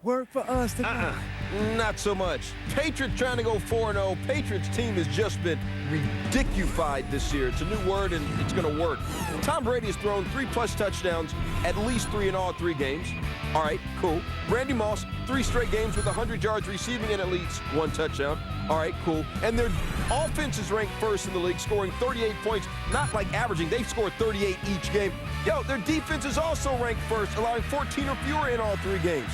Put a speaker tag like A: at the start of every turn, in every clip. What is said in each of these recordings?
A: Work for us tonight.
B: Not so much. Patriots trying to go 4-0. Patriots team has just been ridiculified this year. It's a new word, and it's going to work. Tom Brady has thrown 3+ touchdowns, at least 3 in all 3 games. All right, cool. Randy Moss, 3 straight games with 100 yards receiving and at least 1 touchdown. All right, cool. And their offense is ranked first in the league, scoring 38 points. Not like averaging. They've scored 38 each game. Yo, their defense is also ranked first, allowing 14 or fewer in all 3 games.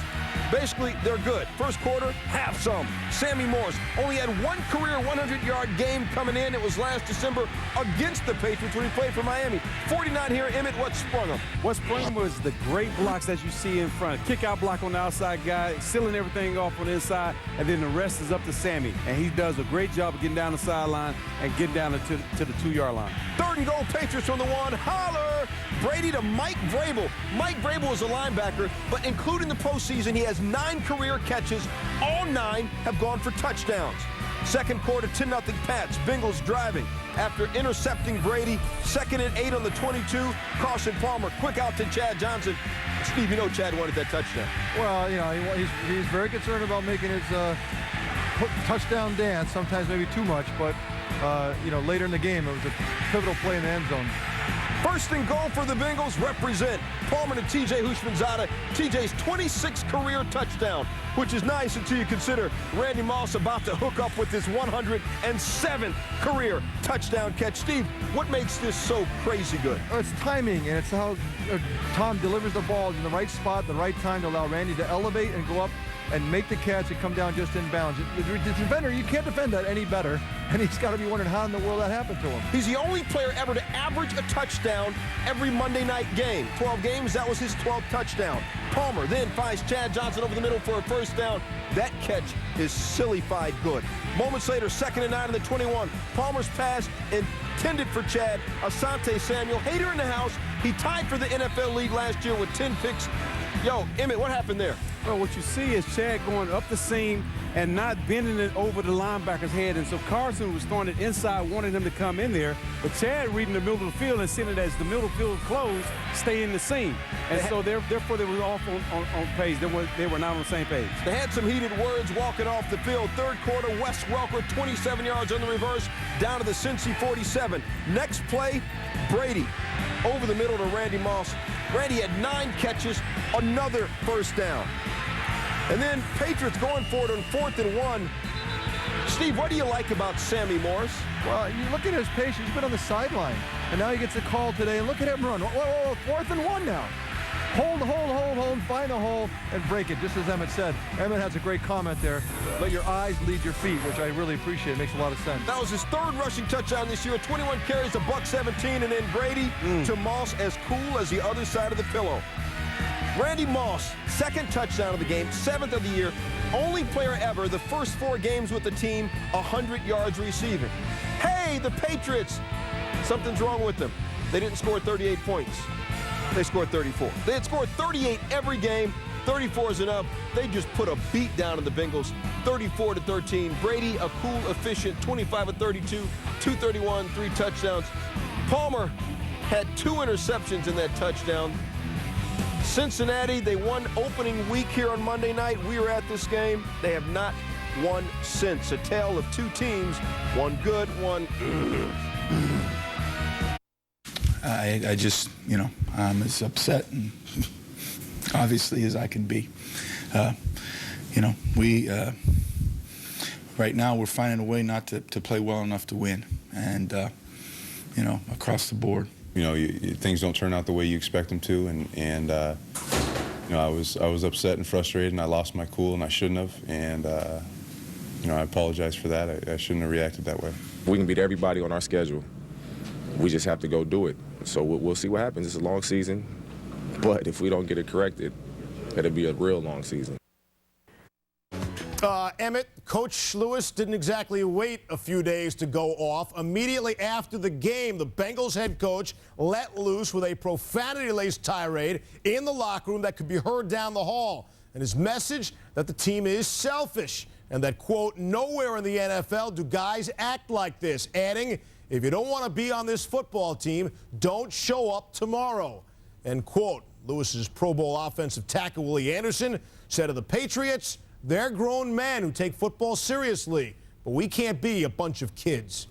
B: Basically, they're good. First quarter, have some. Sammy Morris only had 1 career 100-yard game coming in. It was last December against the Patriots when he played for Miami. 49 here. Emmett, what sprung him?
A: What sprung him was the great blocks that you see in front. Kick-out block on the outside guy, sealing everything off on the inside, and then the rest is up to Sammy. And he does a great job of getting down the sideline and getting down to the 2-yard line.
B: 3rd and goal, Patriots from the 1. Holler! Brady to Mike Vrabel. Mike Vrabel is a linebacker, but including the postseason, he has 9 career catches. All 9 have gone for touchdowns. Second quarter, 10-0 Pats. Bengals driving after intercepting Brady. 2nd and 8 on the 22. Carson Palmer, quick out to Chad Johnson. Steve, you know Chad wanted that touchdown.
C: Well, you know, he's very concerned about making his touchdown dance, sometimes maybe too much, but, you know, later in the game, it was a pivotal play in the end zone.
B: 1st and goal for the Bengals represent Palmer to TJ Houshmandzadeh. TJ's 26th career touchdown, which is nice until you consider Randy Moss about to hook up with his 107th career touchdown catch. Steve, what makes this so crazy good?
C: It's timing, and it's how Tom delivers the ball in the right spot, the right time to allow Randy to elevate and go up and make the catch and come down just in bounds. The defender, you can't defend that any better, and he's got to be wondering how in the world that happened to him.
B: He's the only player ever to average a touchdown every Monday night game. 12 games, that was his 12th touchdown. Palmer then finds Chad Johnson over the middle for a 1st down. That catch is silly-fied good. Moments later, 2nd and 9 on the 21. Palmer's pass intended for Chad. Asante Samuel, hater in the house. He tied for the NFL lead last year with 10 picks. Yo, Emmett, what happened there?
A: Well, what you see is Chad going up the seam and not bending it over the linebacker's head. And so Carson was throwing it inside, wanting him to come in there. But Chad reading the middle of the field and seeing it as the middle field closed, stay in the seam. And so therefore they were off on page. They were not on the same page.
B: They had some heated words walking off the field. 3rd quarter, Wes Welker, 27 yards on the reverse, down to the Cincy 47. Next play, Brady over the middle to Randy Moss. Randy had 9 catches, another 1st down. And then Patriots going for it on 4th and 1. Steve, what do you like about Sammy Morris?
C: Well, you look at his patience. He's been on the sideline, and now he gets a call today. And look at him run. Whoa, 4th and 1 now. Hold, find a hole, and break it, just as Emmett said. Emmett has a great comment there. Let your eyes lead your feet, which I really appreciate. It makes a lot of sense.
B: That was his 3rd rushing touchdown this year. 21 carries, $117, and then Brady to Moss, as cool as the other side of the pillow. Randy Moss, 2nd touchdown of the game, 7th of the year. Only player ever, the first 4 games with the team, 100 yards receiving. Hey, the Patriots, something's wrong with them. They didn't score 38 points. They scored 34. They had scored 38 every game. 34 is enough. They just put a beat down on the Bengals, 34-13. Brady, a cool, efficient 25 of 32, 231, 3 touchdowns. Palmer had 2 interceptions in that touchdown. Cincinnati, they won opening week here on Monday night. We were at this game. They have not won since. A tale of 2 teams, one good, one.
D: I just, you know, I'm as upset and obviously as I can be. You know, we right now we're finding a way not to play well enough to win, and you know, across the board.
E: You know, things don't turn out the way you expect them to, and you know, I was upset and frustrated, and I lost my cool, and I shouldn't have, and you know, I apologize for that. I shouldn't have reacted that way.
F: We can beat everybody on our schedule. We just have to go do it. So we'll see what happens. It's a long season, but if we don't get it corrected, it'll be a real long season.
G: Emmett, Coach Lewis didn't exactly wait a few days to go off. Immediately after the game, the Bengals head coach let loose with a profanity-laced tirade in the locker room that could be heard down the hall. And his message that the team is selfish and that, quote, nowhere in the NFL do guys act like this, adding, if you don't want to be on this football team, don't show up tomorrow, end quote. Lewis's Pro Bowl offensive tackle Willie Anderson said of the Patriots, they're grown men who take football seriously, but we can't be a bunch of kids.